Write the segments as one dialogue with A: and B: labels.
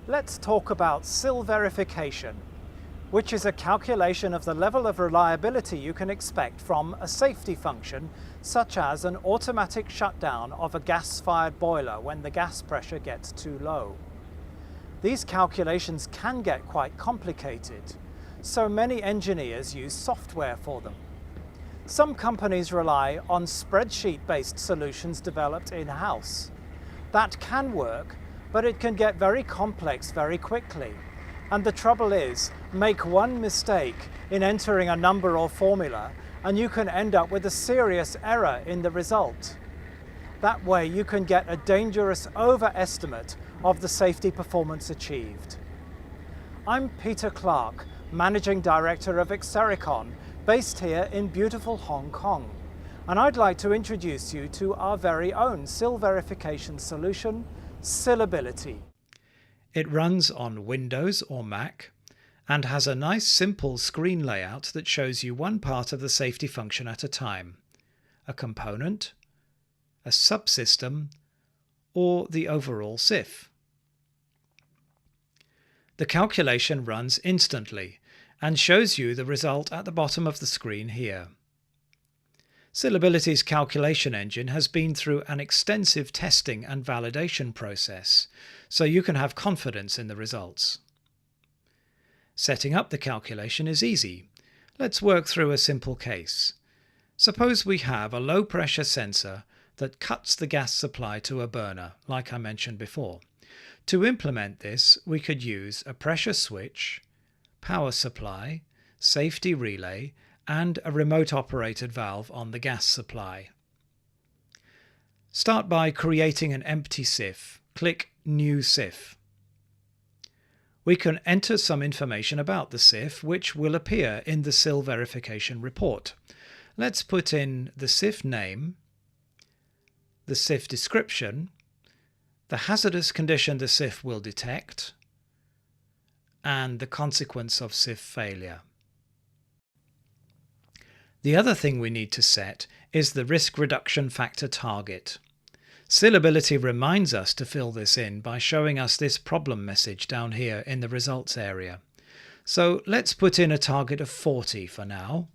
A: Let's talk about SIL verification, which is a calculation of the level of reliability you can expect from a safety function, such as an automatic shutdown of a gas-fired boiler when the gas pressure gets too low. These calculations can get quite complicated, so many engineers use software for them. Some companies rely on spreadsheet-based solutions developed in-house. That can work, but it can get very complex very quickly. And the trouble is, make one mistake in entering a number or formula, and you can end up with a serious error in the result. That way you can get a dangerous overestimate of the safety performance achieved. I'm Peter Clark, Managing Director of xSeriCon, based here in beautiful Hong Kong. And I'd like to introduce you to our very own SIL verification solution, Saleability.
B: It runs on Windows or Mac and has a nice simple screen layout that shows you one part of the safety function at a time, a component, a subsystem, or the overall SIF. The calculation runs instantly and shows you the result at the bottom of the screen here. Saleability's calculation engine has been through an extensive testing and validation process, so you can have confidence in the results. Setting up the calculation is easy. Let's work through a simple case. Suppose we have a low-pressure sensor that cuts the gas supply to a burner, like I mentioned before. To implement this, we could use a pressure switch, power supply, safety relay, and a remote-operated valve on the gas supply. Start by creating an empty SIF. Click New SIF. We can enter some information about the SIF, which will appear in the SIL verification report. Let's put in the SIF name, the SIF description, the hazardous condition the SIF will detect, and the consequence of SIF failure. The other thing we need to set is the risk reduction factor target. Saleability reminds us to fill this in by showing us this problem message down here in the results area. So let's put in a target of 40 for now,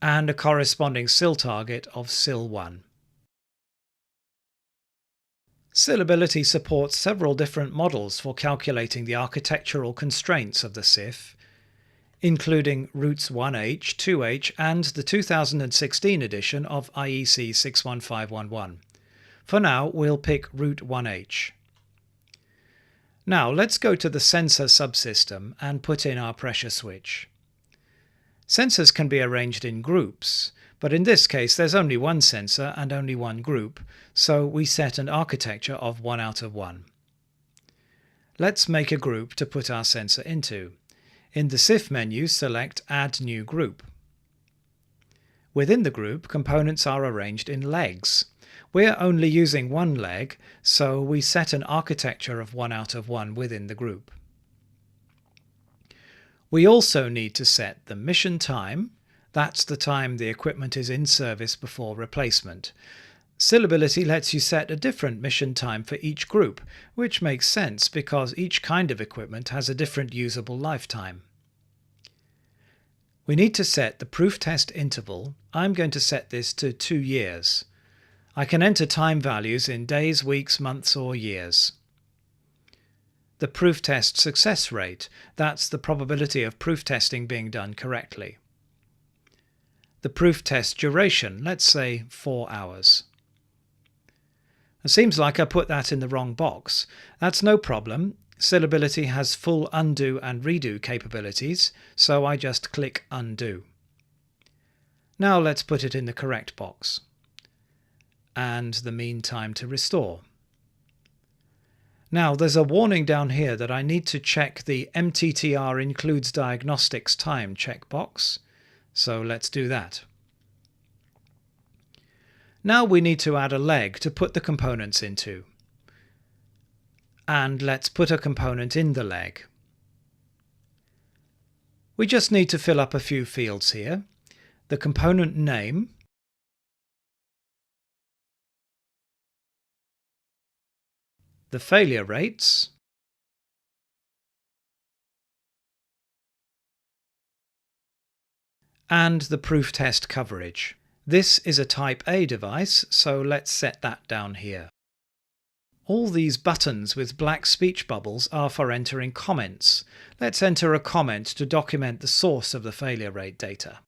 B: and a corresponding SIL target of SIL 1. Saleability supports several different models for calculating the architectural constraints of the SIF, including routes 1H, 2H and the 2016 edition of IEC 61511. For now, we'll pick route 1H. Now let's go to the sensor subsystem and put in our pressure switch. Sensors can be arranged in groups, but in this case there's only one sensor and only one group, so we set an architecture of 1 out of 1. Let's make a group to put our sensor into. In the SIF menu, select Add New Group. Within the group, components are arranged in legs. We're only using one leg, so we set an architecture of 1 out of 1 within the group. We also need to set the mission time. That's the time the equipment is in service before replacement. Saleability lets you set a different mission time for each group, which makes sense because each kind of equipment has a different usable lifetime. We need to set the proof test interval. I'm going to set this to 2 years. I can enter time values in days, weeks, months or years. The proof test success rate, that's the probability of proof testing being done correctly. The proof test duration, let's say 4 hours. It seems like I put that in the wrong box. That's no problem. Saleability has full undo and redo capabilities, so I just click Undo. Now let's put it in the correct box. And the mean time to restore. Now there's a warning down here that I need to check the MTTR includes diagnostics time checkbox, so let's do that. Now we need to add a leg to put the components into. And let's put a component in the leg. We just need to fill up a few fields here. The component name, the failure rates, and the proof test coverage. This is a Type A device, so let's set that down here. All these buttons with black speech bubbles are for entering comments. Let's enter a comment to document the source of the failure rate data.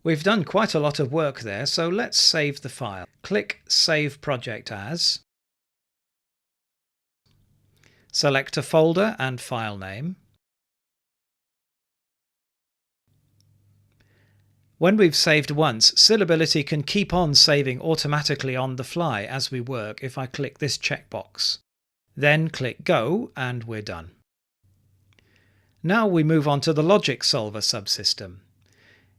B: We've done quite a lot of work there, so let's save the file. Click Save Project As. Select a folder and file name. When we've saved once, Saleability can keep on saving automatically on the fly as we work if I click this checkbox. Then click Go and we're done. Now we move on to the logic solver subsystem.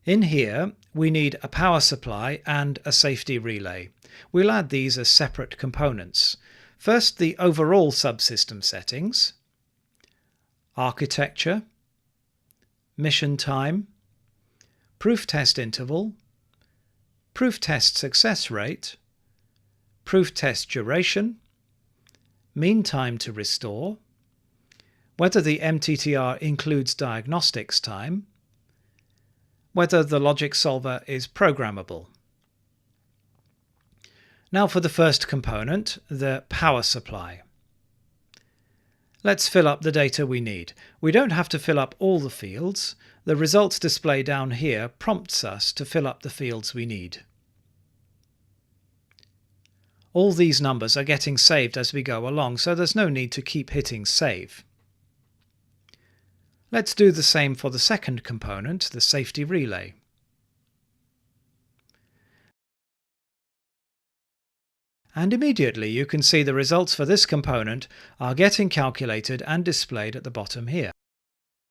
B: In here we need a power supply and a safety relay. We'll add these as separate components. First, the overall subsystem settings, architecture, mission time, proof test interval, proof test success rate, proof test duration, mean time to restore, whether the MTTR includes diagnostics time, whether the logic solver is programmable. Now for the first component, the power supply. Let's fill up the data we need. We don't have to fill up all the fields. The results display down here prompts us to fill up the fields we need. All these numbers are getting saved as we go along, so there's no need to keep hitting save. Let's do the same for the second component, the safety relay. And immediately you can see the results for this component are getting calculated and displayed at the bottom here.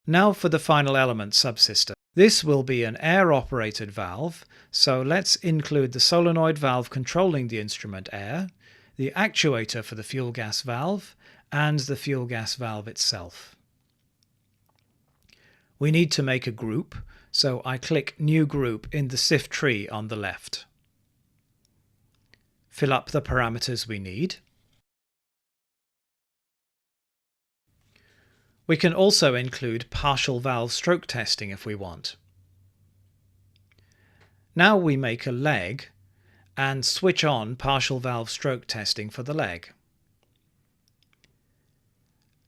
B: Now for the final element subsystem. This will be an air-operated valve, so let's include the solenoid valve controlling the instrument air, the actuator for the fuel gas valve, and the fuel gas valve itself. We need to make a group, so I click New Group in the SIF tree on the left. Fill up the parameters we need. We can also include partial valve stroke testing if we want. Now we make a leg and switch on partial valve stroke testing for the leg.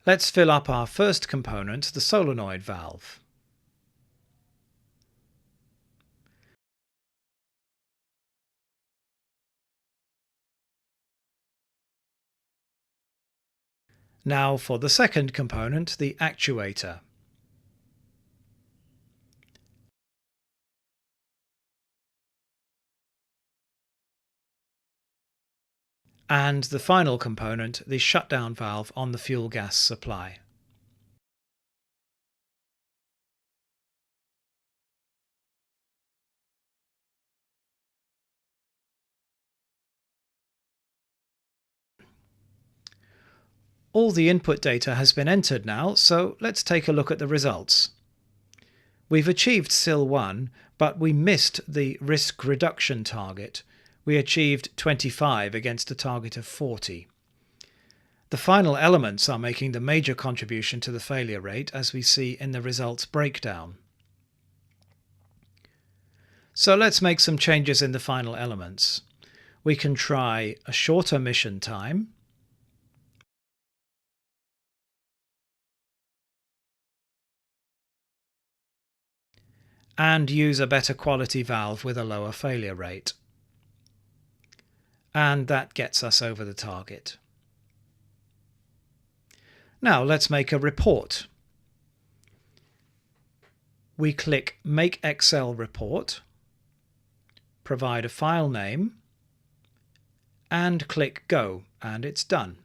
B: Let's fill up our first component, the solenoid valve. Now for the second component, the actuator. And the final component, the shutdown valve on the fuel gas supply. All the input data has been entered now, so let's take a look at the results. We've achieved SIL 1, but we missed the risk reduction target. We achieved 25 against a target of 40. The final elements are making the major contribution to the failure rate, as we see in the results breakdown. So let's make some changes in the final elements. We can try a shorter mission time, and use a better quality valve with a lower failure rate. And that gets us over the target. Now let's make a report. We click Make Excel Report, provide a file name, and click Go, and it's done.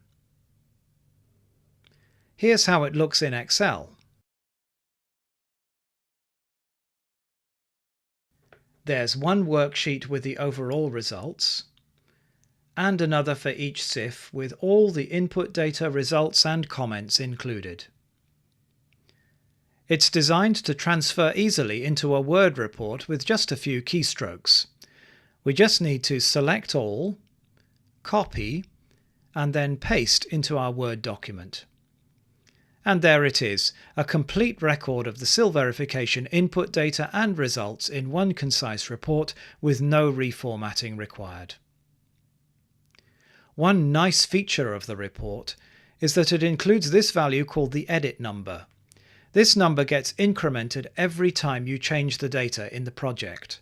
B: Here's how it looks in Excel. There's one worksheet with the overall results, and another for each SIF with all the input data, results and comments included. It's designed to transfer easily into a Word report with just a few keystrokes. We just need to select all, copy, and then paste into our Word document. And there it is, a complete record of the SIL verification input data and results in one concise report with no reformatting required. One nice feature of the report is that it includes this value called the edit number. This number gets incremented every time you change the data in the project.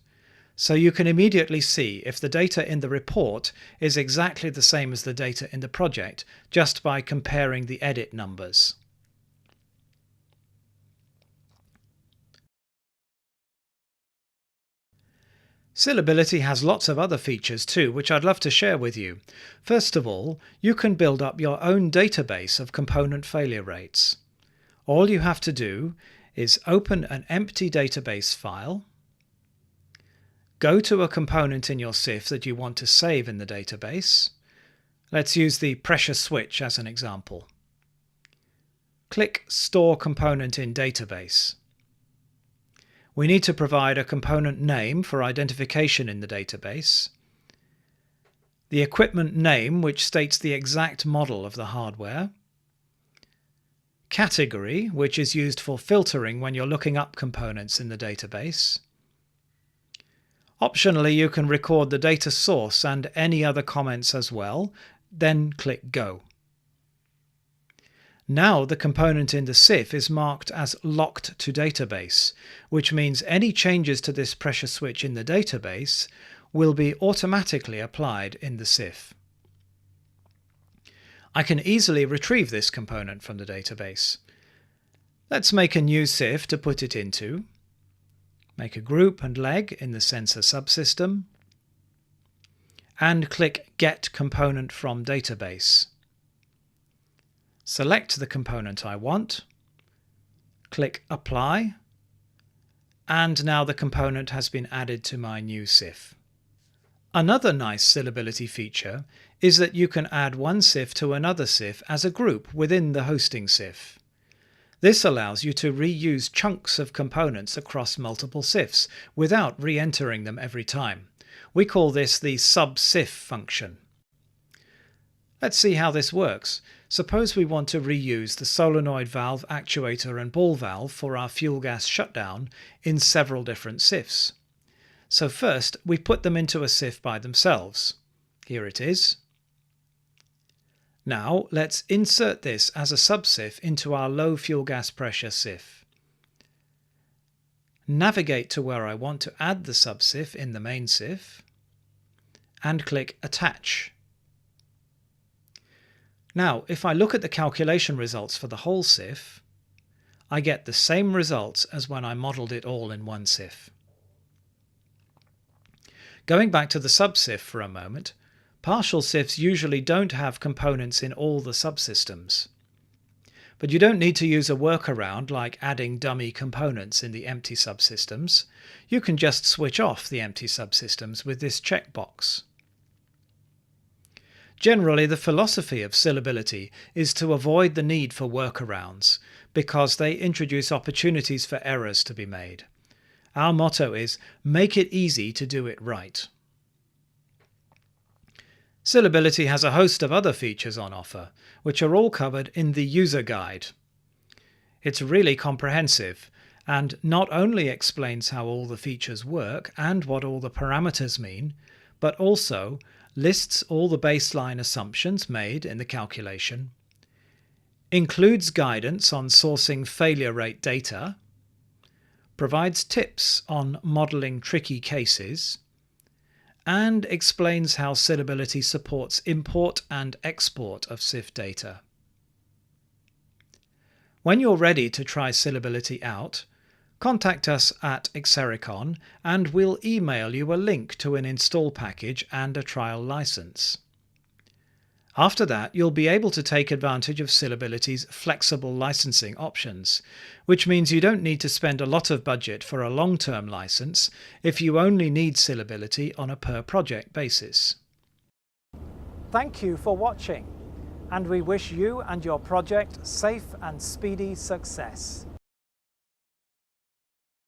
B: So you can immediately see if the data in the report is exactly the same as the data in the project just by comparing the edit numbers. Saleability has lots of other features too, which I'd love to share with you. First of all, you can build up your own database of component failure rates. All you have to do is open an empty database file, go to a component in your SIF that you want to save in the database. Let's use the pressure switch as an example. Click Store Component in Database. We need to provide a component name for identification in the database, the equipment name which states the exact model of the hardware, category which is used for filtering when you're looking up components in the database. Optionally, you can record the data source and any other comments as well, then click Go. Now the component in the SIF is marked as locked to database, which means any changes to this pressure switch in the database will be automatically applied in the SIF. I can easily retrieve this component from the database. Let's make a new SIF to put it into. Make a group and leg in the sensor subsystem and click Get Component from Database. Select the component I want, click Apply, and now the component has been added to my new SIF. Another nice Saleability feature is that you can add one SIF to another SIF as a group within the hosting SIF. This allows you to reuse chunks of components across multiple SIFs without re-entering them every time. We call this the Sub-Sif function. Let's see how this works. Suppose we want to reuse the solenoid valve, actuator and ball valve for our fuel gas shutdown in several different SIFs. So first we put them into a SIF by themselves. Here it is. Now let's insert this as a subsif into our low fuel gas pressure SIF. Navigate to where I want to add the subsif in the main SIF and click Attach. Now, if I look at the calculation results for the whole SIF, I get the same results as when I modelled it all in one SIF. Going back to the subsif for a moment, partial SIFs usually don't have components in all the subsystems. But you don't need to use a workaround like adding dummy components in the empty subsystems. You can just switch off the empty subsystems with this checkbox. Generally, the philosophy of Saleability is to avoid the need for workarounds because they introduce opportunities for errors to be made. Our motto is, make it easy to do it right. Saleability has a host of other features on offer, which are all covered in the user guide. It's really comprehensive and not only explains how all the features work and what all the parameters mean, but also lists all the baseline assumptions made in the calculation, includes guidance on sourcing failure rate data, provides tips on modelling tricky cases, and explains how Saleability supports import and export of SIF data. When you're ready to try Saleability out, contact us at xSeriCon and we'll email you a link to an install package and a trial license. After that, you'll be able to take advantage of Saleability's flexible licensing options, which means you don't need to spend a lot of budget for a long-term license if you only need Saleability on a per-project basis.
A: Thank you for watching, and we wish you and your project safe and speedy success.